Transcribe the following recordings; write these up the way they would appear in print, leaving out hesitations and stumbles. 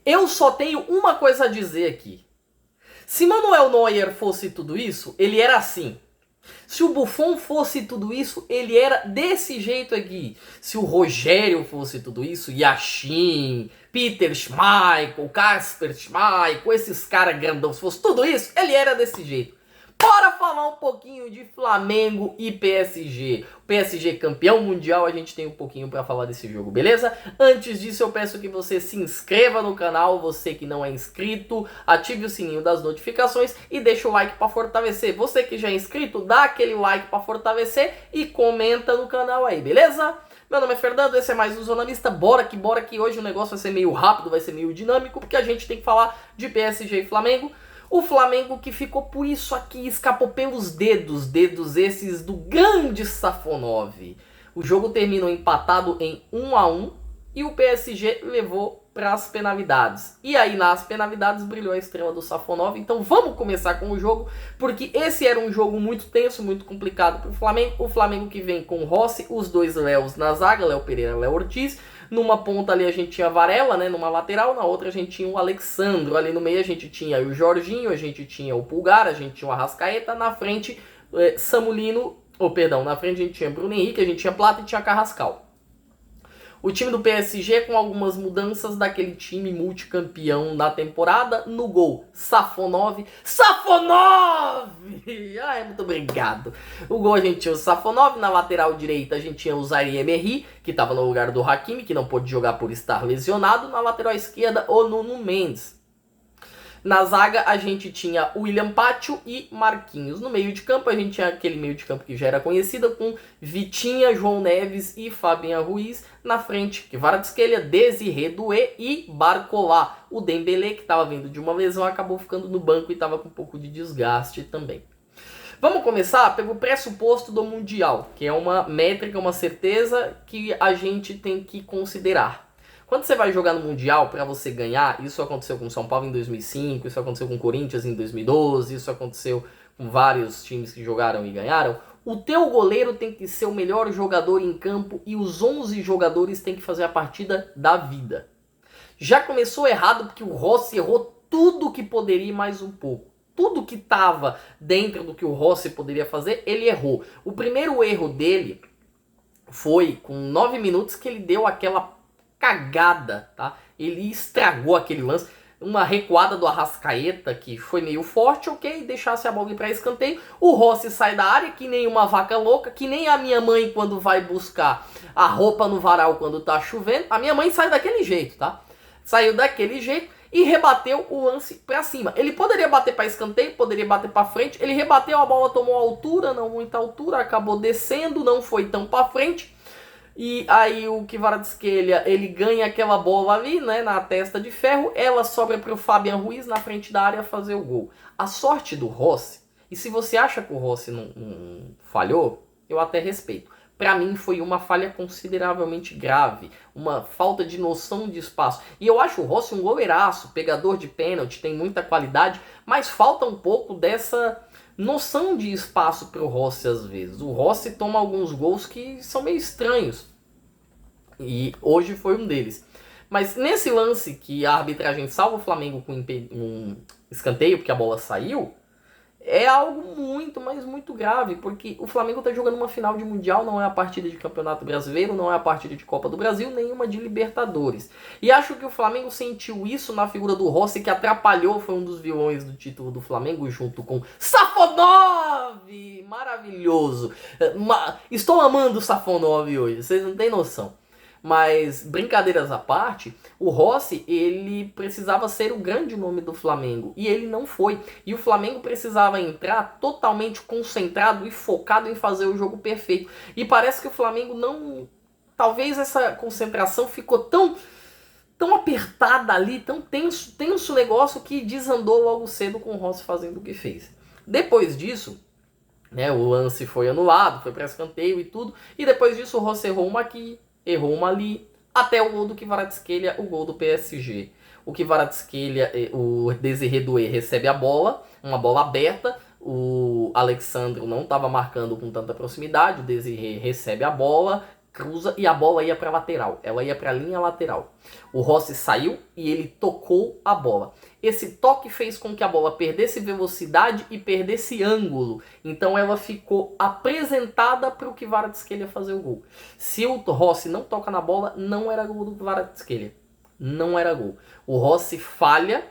Eu só tenho uma coisa a dizer aqui. Se Manuel Neuer fosse tudo isso, ele era assim. Se o Buffon fosse tudo isso, ele era desse jeito aqui. Se o Rogério fosse tudo isso, Yashin, Peter Schmeichel, Kasper Schmeichel, esses caras grandão, se fosse tudo isso, ele era desse jeito. Bora falar um pouquinho de Flamengo e PSG. O PSG campeão mundial, a gente tem um pouquinho para falar desse jogo, beleza? Antes disso, eu peço que você se inscreva no canal, você que não é inscrito, ative o sininho das notificações e deixa o like para fortalecer. Você que já é inscrito, dá aquele like para fortalecer e comenta no canal aí, beleza? Meu nome é Fernando, esse é mais um Zonalista. Bora que hoje o negócio vai ser meio rápido, vai ser meio dinâmico, porque a gente tem que falar de PSG e Flamengo. O Flamengo que ficou por isso aqui, escapou pelos dedos esses do grande Safonov. O jogo terminou empatado em 1-1 e o PSG levou para as penalidades. E aí nas penalidades brilhou a estrela do Safonov. Então vamos começar com o jogo, porque esse era um jogo muito tenso, muito complicado para o Flamengo. O Flamengo que vem com o Rossi, os dois Léos na zaga, Léo Pereira e Léo Ortiz. Numa ponta ali a gente tinha Varela, né, numa lateral, na outra a gente tinha o Alexandro, ali no meio a gente tinha o Jorginho, a gente tinha o Pulgar, a gente tinha o Arrascaeta, na frente Samulino, na frente a gente tinha Bruno Henrique, a gente tinha Plata e tinha Carrascal. O time do PSG com algumas mudanças daquele time multicampeão da temporada. No gol, Safonov! Ai, muito obrigado. O gol a gente tinha o Safonov. Na lateral direita a gente tinha o Zaire Emery, que estava no lugar do Hakimi, que não pôde jogar por estar lesionado. Na lateral esquerda, o Nuno Mendes. Na zaga a gente tinha o William Pacho e Marquinhos. No meio de campo a gente tinha aquele meio de campo que já era conhecido, com Vitinha, João Neves e Fabinho Ruiz. Na frente, Kvaratskhelia, Desiré Doué e Barcola. O Dembélé, que estava vindo de uma lesão, acabou ficando no banco e estava com um pouco de desgaste também. Vamos começar pelo pressuposto do Mundial, que é uma métrica, uma certeza que a gente tem que considerar. Quando você vai jogar no Mundial, para você ganhar, isso aconteceu com o São Paulo em 2005, isso aconteceu com o Corinthians em 2012, isso aconteceu com vários times que jogaram e ganharam, o teu goleiro tem que ser o melhor jogador em campo e os 11 jogadores têm que fazer a partida da vida. Já começou errado porque o Rossi errou tudo que poderia e mais um pouco. Tudo que estava dentro do que o Rossi poderia fazer, ele errou. O primeiro erro dele foi com 9 minutos que ele deu aquela cagada, tá? Ele estragou aquele lance, uma recuada do Arrascaeta que foi meio forte, ok, deixasse a bola ir para escanteio, o Rossi sai da área que nem uma vaca louca, que nem a minha mãe quando vai buscar a roupa no varal quando tá chovendo, a minha mãe sai daquele jeito, tá? Saiu daquele jeito e rebateu o lance para cima. Ele poderia bater para escanteio, poderia bater para frente, ele rebateu, a bola tomou altura, não muita altura, acabou descendo, não foi tão para frente. E aí o Kvaratskhelia, ele ganha aquela bola ali, né, na testa de ferro, ela sobra para o Fabian Ruiz na frente da área fazer o gol. A sorte do Rossi, e se você acha que o Rossi não falhou, eu até respeito. Para mim foi uma falha consideravelmente grave, uma falta de noção de espaço. E eu acho o Rossi um goleiraço, pegador de pênalti, tem muita qualidade, mas falta um pouco dessa noção de espaço para o Rossi às vezes. O Rossi toma alguns gols que são meio estranhos. E hoje foi um deles. Mas nesse lance que a arbitragem salva o Flamengo com um escanteio, porque a bola saiu, é algo muito, mas muito grave, porque o Flamengo está jogando uma final de Mundial, não é a partida de Campeonato Brasileiro, não é a partida de Copa do Brasil, nenhuma de Libertadores. E acho que o Flamengo sentiu isso na figura do Rossi, que atrapalhou, foi um dos vilões do título do Flamengo, junto com Safonov! Maravilhoso! Estou amando o Safonov hoje, vocês não têm noção. Mas, brincadeiras à parte, o Rossi, ele precisava ser o grande nome do Flamengo. E ele não foi. E o Flamengo precisava entrar totalmente concentrado e focado em fazer o jogo perfeito. E parece que o Flamengo não... Talvez essa concentração ficou tão apertada ali, tão tenso o negócio que desandou logo cedo com o Rossi fazendo o que fez. Depois disso, né, o lance foi anulado, foi para escanteio e tudo. E depois disso o Rossi errou uma aqui, errou uma ali, até o gol do Kvaratskhelia, o gol do PSG. O Kvaratskhelia, o Desiré Doué recebe a bola, uma bola aberta, o Alexandro não estava marcando com tanta proximidade, o Desiré recebe a bola, cruza e a bola ia para lateral, ela ia para a linha lateral. O Rossi saiu e ele tocou a bola. Esse toque fez com que a bola perdesse velocidade e perdesse ângulo. Então ela ficou apresentada para o Kvaratskhelia fazer o gol. Se o Rossi não toca na bola, não era gol do Kvaratskhelia. Não era gol. O Rossi falha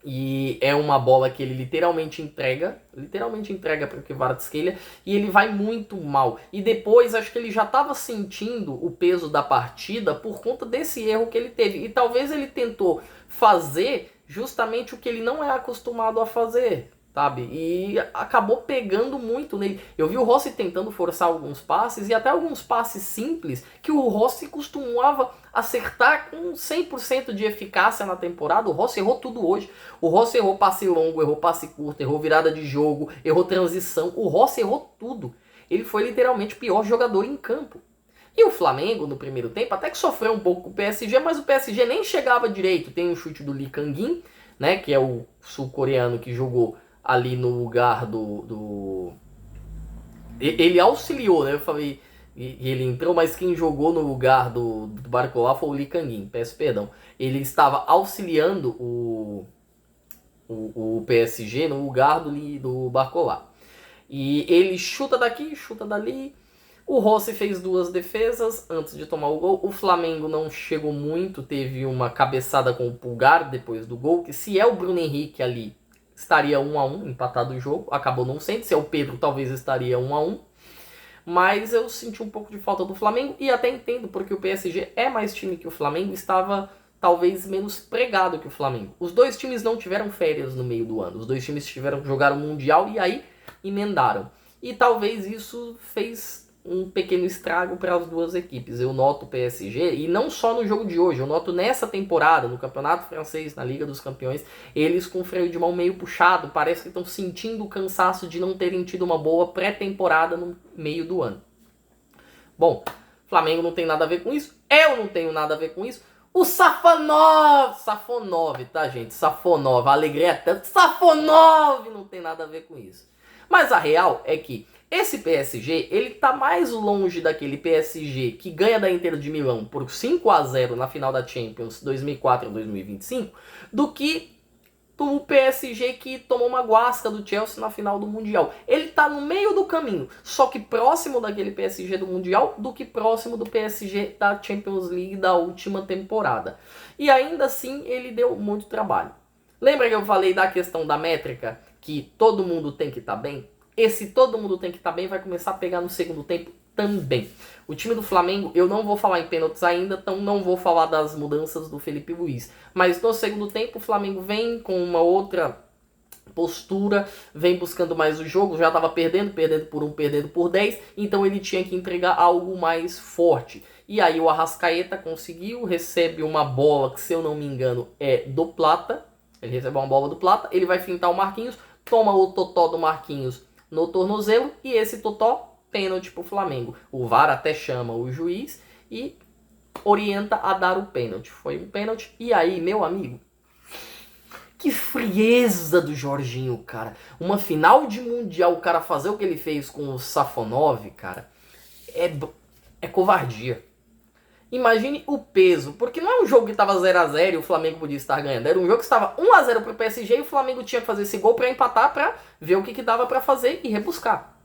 e é uma bola que ele literalmente entrega para o Kvaratskhelia e ele vai muito mal. E depois acho que ele já estava sentindo o peso da partida por conta desse erro que ele teve. E talvez ele tentou fazer justamente o que ele não é acostumado a fazer, sabe? E acabou pegando muito nele. Eu vi o Rossi tentando forçar alguns passes e até alguns passes simples que o Rossi costumava acertar com 100% de eficácia na temporada. O Rossi errou tudo hoje. O Rossi errou passe longo, errou passe curto, errou virada de jogo, errou transição. O Rossi errou tudo. Ele foi literalmente o pior jogador em campo. E o Flamengo, no primeiro tempo, até que sofreu um pouco com o PSG, mas o PSG nem chegava direito. Tem o chute do Lee Kang-in, né, que é o sul-coreano que jogou ali no lugar Ele auxiliou, né? Eu falei, ele entrou, mas quem jogou no lugar do Barcola foi o Lee Kang-in, peço perdão. Ele estava auxiliando o PSG no lugar do Barcola. E ele chuta daqui, chuta dali. O Rossi fez 2 defesas antes de tomar o gol. O Flamengo não chegou muito, teve uma cabeçada com o Pulgar depois do gol, que se é o Bruno Henrique ali, estaria 1-1, empatado o jogo. Acabou não sendo, se é o Pedro, talvez estaria 1-1. Mas eu senti um pouco de falta do Flamengo e até entendo, porque o PSG é mais time que o Flamengo, estava talvez menos pregado que o Flamengo. Os dois times não tiveram férias no meio do ano. Os dois times jogaram o Mundial e aí emendaram. E talvez isso fez um pequeno estrago para as duas equipes. Eu noto o PSG, e não só no jogo de hoje, eu noto nessa temporada, no Campeonato Francês, na Liga dos Campeões, eles com o freio de mão meio puxado, parece que estão sentindo o cansaço de não terem tido uma boa pré-temporada no meio do ano. Bom, Flamengo não tem nada a ver com isso, eu não tenho nada a ver com isso. O Safonov, tá gente? Safonov, a alegria é tanto, Safonov não tem nada a ver com isso. Mas a real é que esse PSG, ele tá mais longe daquele PSG que ganha da Inter de Milão por 5-0 na final da Champions 2004 e 2025, do que o PSG que tomou uma guasca do Chelsea na final do Mundial. Ele tá no meio do caminho, só que próximo daquele PSG do Mundial do que próximo do PSG da Champions League da última temporada. E ainda assim ele deu muito trabalho. Lembra que eu falei da questão da métrica, que todo mundo tem que estar bem? Esse todo mundo tem que estar bem vai começar a pegar no segundo tempo também. O time do Flamengo, eu não vou falar em pênaltis ainda, então não vou falar das mudanças do Felipe Luiz. Mas no segundo tempo o Flamengo vem com uma outra postura, vem buscando mais o jogo, já estava perdendo por 1, perdendo por 10, então ele tinha que entregar algo mais forte. E aí o Arrascaeta conseguiu, recebe uma bola que, se eu não me engano, é do Plata. Ele recebe uma bola do Plata, ele vai fintar o Marquinhos, toma o totó do Marquinhos no tornozelo, e esse totó, pênalti pro Flamengo. O VAR até chama o juiz e orienta a dar o pênalti. Foi um pênalti. E aí, meu amigo, que frieza do Jorginho, cara. Uma final de Mundial, o cara fazer o que ele fez com o Safonov, cara, é covardia. Imagine o peso, porque não é um jogo que estava 0-0 e o Flamengo podia estar ganhando. Era um jogo que estava 1-0 pro PSG e o Flamengo tinha que fazer esse gol para empatar, para ver o que dava para fazer e rebuscar.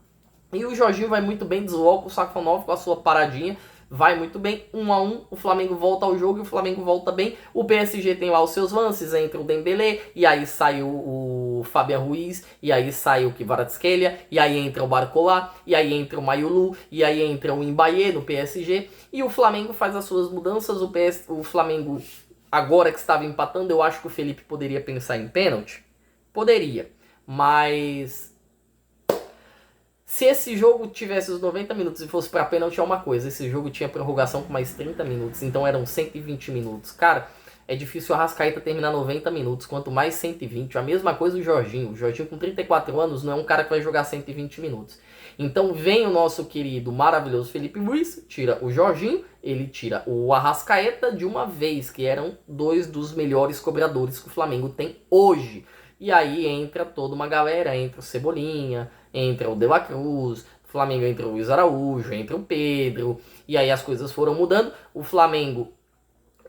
E o Jorginho vai muito bem, desloca o Safonov com a sua paradinha, vai muito bem, 1-1, o Flamengo volta ao jogo e o Flamengo volta bem. O PSG tem lá os seus lances, entra o Dembélé, e aí sai o Fabian Ruiz, e aí sai o Kvaratskhelia, e aí entra o Barcola, e aí entra o Mayulu, e aí entra o Mbaye no PSG, e o Flamengo faz as suas mudanças. O Flamengo, agora que estava empatando, eu acho que o Felipe poderia pensar em pênalti, poderia, mas se esse jogo tivesse os 90 minutos e fosse pra pênalti é uma coisa. Esse jogo tinha prorrogação com mais 30 minutos, então eram 120 minutos. Cara, é difícil o Arrascaeta terminar 90 minutos, quanto mais 120. A mesma coisa o Jorginho. O Jorginho com 34 anos não é um cara que vai jogar 120 minutos. Então vem o nosso querido, maravilhoso Felipe Luiz, tira o Jorginho, ele tira o Arrascaeta de uma vez, que eram 2 dos melhores cobradores que o Flamengo tem hoje. E aí entra toda uma galera, entra o Cebolinha, entra o De La Cruz, O Flamengo entra o Luiz Araújo, entra o Pedro, e aí as coisas foram mudando. O Flamengo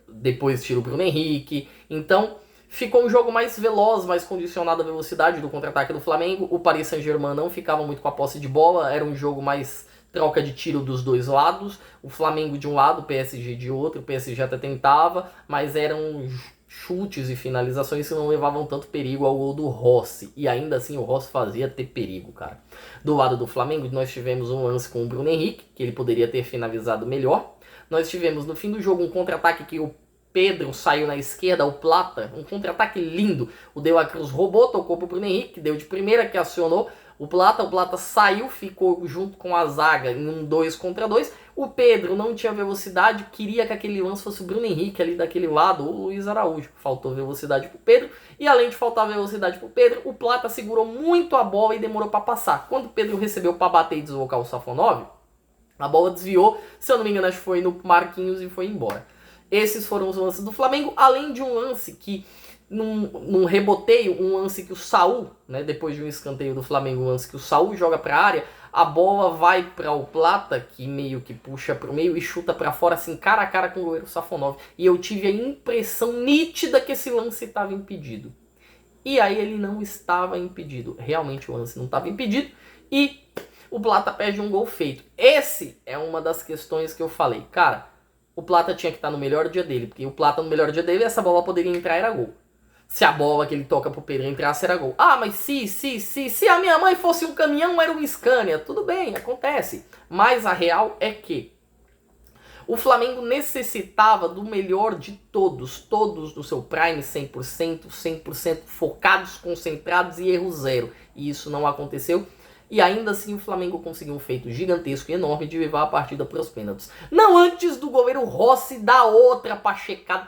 depois tira o Bruno Henrique, então ficou um jogo mais veloz, mais condicionado à velocidade do contra-ataque do Flamengo. O Paris Saint-Germain não ficava muito com a posse de bola, era um jogo mais troca de tiro dos dois lados. O Flamengo de um lado, o PSG de outro. O PSG até tentava, mas eram chutes e finalizações que não levavam tanto perigo ao gol do Rossi. E ainda assim o Rossi fazia ter perigo, cara. Do lado do Flamengo, nós tivemos um lance com o Bruno Henrique, que ele poderia ter finalizado melhor. Nós tivemos no fim do jogo um contra-ataque que o Pedro saiu na esquerda, o Plata, um contra-ataque lindo. O De La Cruz roubou, tocou pro Bruno Henrique, deu de primeira, que acionou o Plata saiu, ficou junto com a zaga em um 2 contra 2. O Pedro não tinha velocidade, queria que aquele lance fosse o Bruno Henrique ali daquele lado, ou o Luiz Araújo. Faltou velocidade pro Pedro, e além de faltar velocidade pro Pedro, o Plata segurou muito a bola e demorou para passar. Quando o Pedro recebeu para bater e deslocar o Safonov, a bola desviou, se eu não me engano, acho que foi no Marquinhos e foi embora. Esses foram os lances do Flamengo, além de um lance que, num reboteio, um lance que o Saul, né, depois de um escanteio do Flamengo, um lance que o Saul joga para a área, a bola vai para o Plata, que meio que puxa para o meio e chuta para fora, assim, cara a cara com o goleiro Safonov. E eu tive a impressão nítida que esse lance estava impedido. E aí ele não estava impedido. Realmente o lance não estava impedido. E o Plata perde um gol feito. Esse é uma das questões que eu falei. Cara, o Plata tinha que estar no melhor dia dele, porque o Plata no melhor dia dele, essa bola poderia entrar, era gol. Se a bola que ele toca pro Pedro entrasse, era gol. Ah, mas se a minha mãe fosse um caminhão, era um Scania. Tudo bem, acontece. Mas a real é que o Flamengo necessitava do melhor de todos do seu prime 100% focados, concentrados e erro zero. E isso não aconteceu. E ainda assim o Flamengo conseguiu um feito gigantesco e enorme de levar a partida para os pênaltis. Não antes do goleiro Rossi dar outra pachecada.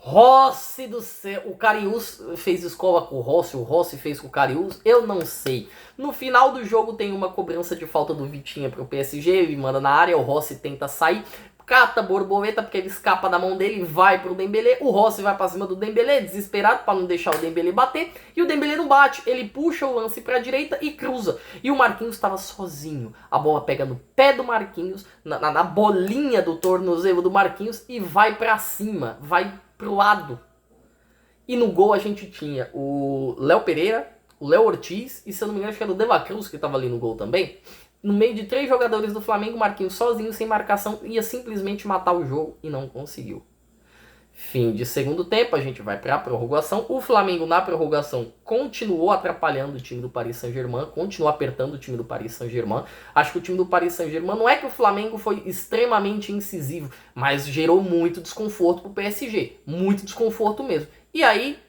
Rossi do céu, o Karius fez escola com o Rossi fez com o Karius, eu não sei. No final do jogo tem uma cobrança de falta do Vitinha pro PSG, ele manda na área, o Rossi tenta sair, cata a borboleta porque ele escapa da mão dele e vai pro Dembélé. O Rossi vai pra cima do Dembélé, desesperado para não deixar o Dembélé bater, e o Dembélé não bate, ele puxa o lance pra direita e cruza. E o Marquinhos estava sozinho, a bola pega no pé do Marquinhos, na bolinha do tornozelo do Marquinhos e vai pra cima, vai pro lado. E no gol a gente tinha o Léo Pereira, o Léo Ortiz e, se eu não me engano, acho que era o De La Cruz que estava ali no gol também. No meio de 3 jogadores do Flamengo, o Marquinhos sozinho, sem marcação, ia simplesmente matar o jogo e não conseguiu. Fim de segundo tempo, a gente vai para a prorrogação. O Flamengo na prorrogação continuou atrapalhando o time do Paris Saint-Germain, continuou apertando o time do Paris Saint-Germain. Acho que o time do Paris Saint-Germain, não é que o Flamengo foi extremamente incisivo, mas gerou muito desconforto pro PSG, muito desconforto mesmo. E aí,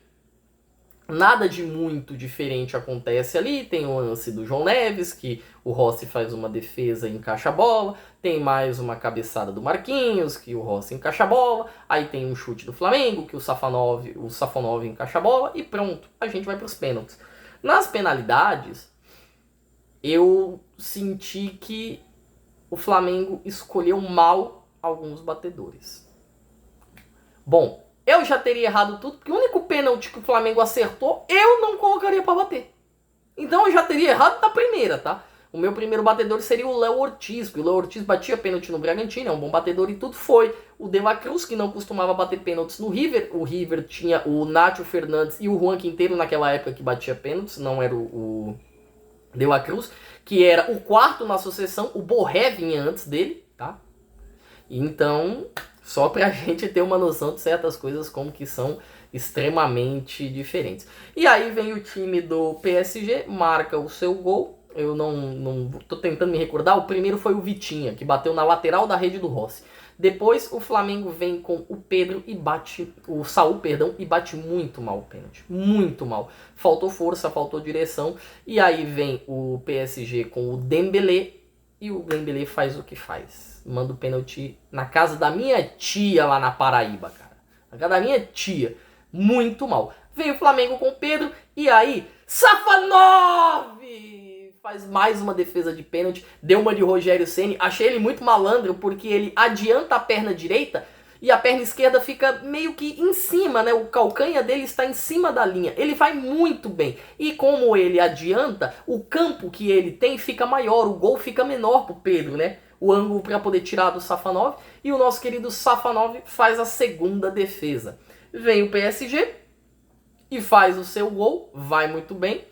nada de muito diferente acontece ali. Tem o lance do João Neves, que o Rossi faz uma defesa e encaixa a bola. Tem mais uma cabeçada do Marquinhos, que o Rossi encaixa a bola. Aí tem um chute do Flamengo, que o Safonov encaixa a bola. E pronto, a gente vai para os pênaltis. Nas penalidades, eu senti que o Flamengo escolheu mal alguns batedores. Bom, eu já teria errado tudo, porque o único pênalti que o Flamengo acertou, eu não colocaria para bater. Então eu já teria errado na primeira, tá? O meu primeiro batedor seria o Léo Ortiz, porque o Léo Ortiz batia pênalti no Bragantino, é um bom batedor e tudo foi. O De La Cruz, que não costumava bater pênaltis no River. O River tinha o Nacho Fernandes e o Juan Quinteiro naquela época que batia pênaltis, não era o De La Cruz, que era o quarto na sucessão, o Borré vinha antes dele, tá? Então, só pra gente ter uma noção de certas coisas como que são extremamente diferentes. E aí vem o time do PSG, marca o seu gol. Eu não tô tentando me recordar. O primeiro foi o Vitinha, que bateu na lateral da rede do Rossi. Depois o Flamengo vem com o Pedro e bate, o Saul, perdão, e bate muito mal o pênalti. Muito mal. Faltou força, faltou direção. E aí vem o PSG com o Dembélé e o Dembélé faz o que faz. Manda o pênalti na casa da minha tia lá na Paraíba, cara. Na casa da minha tia. Muito mal. Vem o Flamengo com o Pedro e aí Safonov faz mais uma defesa de pênalti. Deu uma de Rogério Ceni. Achei ele muito malandro porque ele adianta a perna direita e a perna esquerda fica meio que em cima, né? O calcanhar dele está em cima da linha. Ele vai muito bem. E como ele adianta, o campo que ele tem fica maior, o gol fica menor pro Pedro, né? O ângulo para poder tirar do Safanov, e o nosso querido Safanov faz a segunda defesa. Vem o PSG e faz o seu gol, vai muito bem.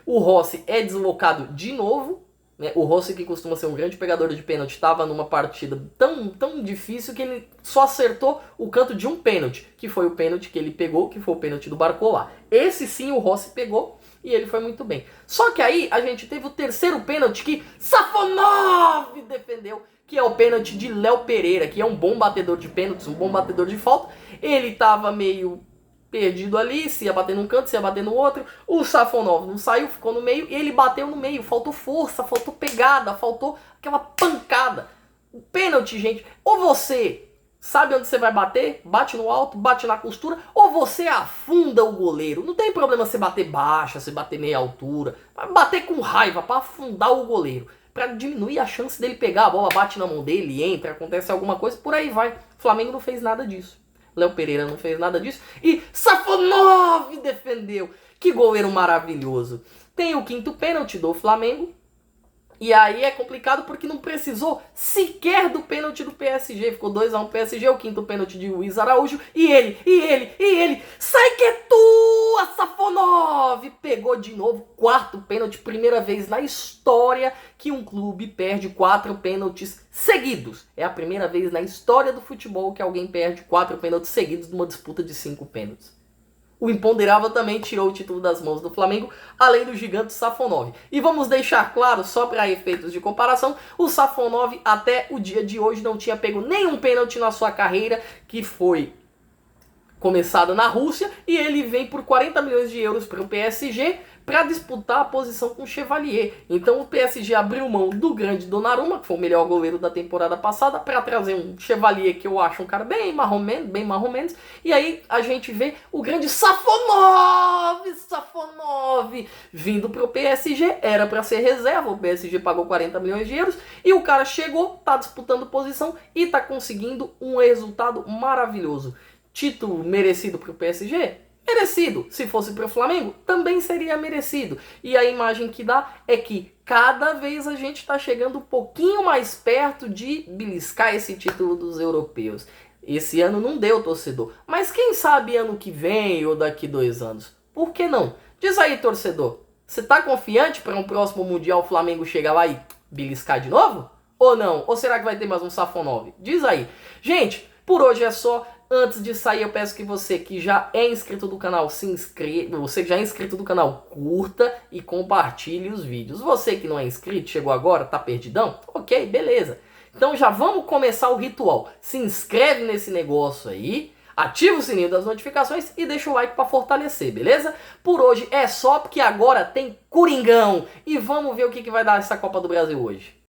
O Rossi é deslocado de novo, né? O Rossi, que costuma ser um grande pegador de pênalti, estava numa partida tão difícil que ele só acertou o canto de um pênalti, que foi o pênalti que ele pegou, que foi o pênalti do Barcola. Esse sim o Rossi pegou e ele foi muito bem. Só que aí a gente teve o terceiro pênalti que Safonov defendeu, que é o pênalti de Léo Pereira, que é um bom batedor de pênaltis, um bom batedor de falta. Ele estava meio perdido ali, se ia bater num canto, se ia bater no outro. O Safonov não saiu, ficou no meio, e ele bateu no meio. Faltou força, faltou pegada, faltou aquela pancada. O pênalti, gente, ou você sabe onde você vai bater, bate no alto, bate na costura, ou você afunda o goleiro. Não tem problema você bater baixa, você bater meia altura, vai bater com raiva para afundar o goleiro, para diminuir a chance dele pegar a bola, bate na mão dele, entra, acontece alguma coisa, por aí vai. O Flamengo não fez nada disso. Léo Pereira não fez nada disso. E Safonov defendeu. Que goleiro maravilhoso. Tem o quinto pênalti do Flamengo. E aí é complicado porque não precisou sequer do pênalti do PSG. Ficou 2-1 PSG, o quinto pênalti de Luiz Araújo. E ele. Sai que é tua, Safonov! Pegou de novo, quarto pênalti. Primeira vez na história que um clube perde 4 pênaltis seguidos. É a primeira vez na história do futebol que alguém perde 4 pênaltis seguidos numa disputa de 5 pênaltis. O imponderável também tirou o título das mãos do Flamengo, além do gigante Safonov. E vamos deixar claro, só para efeitos de comparação, o Safonov até o dia de hoje não tinha pego nenhum pênalti na sua carreira, que foi começada na Rússia, e ele vem por 40 milhões de euros para o PSG para disputar a posição com o Chevalier. Então o PSG abriu mão do grande Donnarumma, que foi o melhor goleiro da temporada passada, para trazer um Chevalier que eu acho um cara bem marromenos, e aí a gente vê o grande Safonov vindo para o PSG. Era para ser reserva, o PSG pagou 40 milhões de euros, e o cara chegou, tá disputando posição e tá conseguindo um resultado maravilhoso. Título merecido para o PSG? Merecido. Se fosse para o Flamengo, também seria merecido. E a imagem que dá é que cada vez a gente está chegando um pouquinho mais perto de beliscar esse título dos europeus. Esse ano não deu, torcedor. Mas quem sabe ano que vem ou daqui 2 anos? Por que não? Diz aí, torcedor. Você tá confiante para um próximo Mundial o Flamengo chegar lá e beliscar de novo? Ou não? Ou será que vai ter mais um Safonov? Diz aí. Gente, por hoje é só. Antes de sair, eu peço que você que já é inscrito do canal, se inscreva. Você que já é inscrito do canal, curta e compartilhe os vídeos. Você que não é inscrito, chegou agora, tá perdidão? Ok, beleza. Então já vamos começar o ritual. Se inscreve nesse negócio aí, ativa o sininho das notificações e deixa o like para fortalecer, beleza? Por hoje é só, porque agora tem Coringão. E vamos ver o que vai dar essa Copa do Brasil hoje.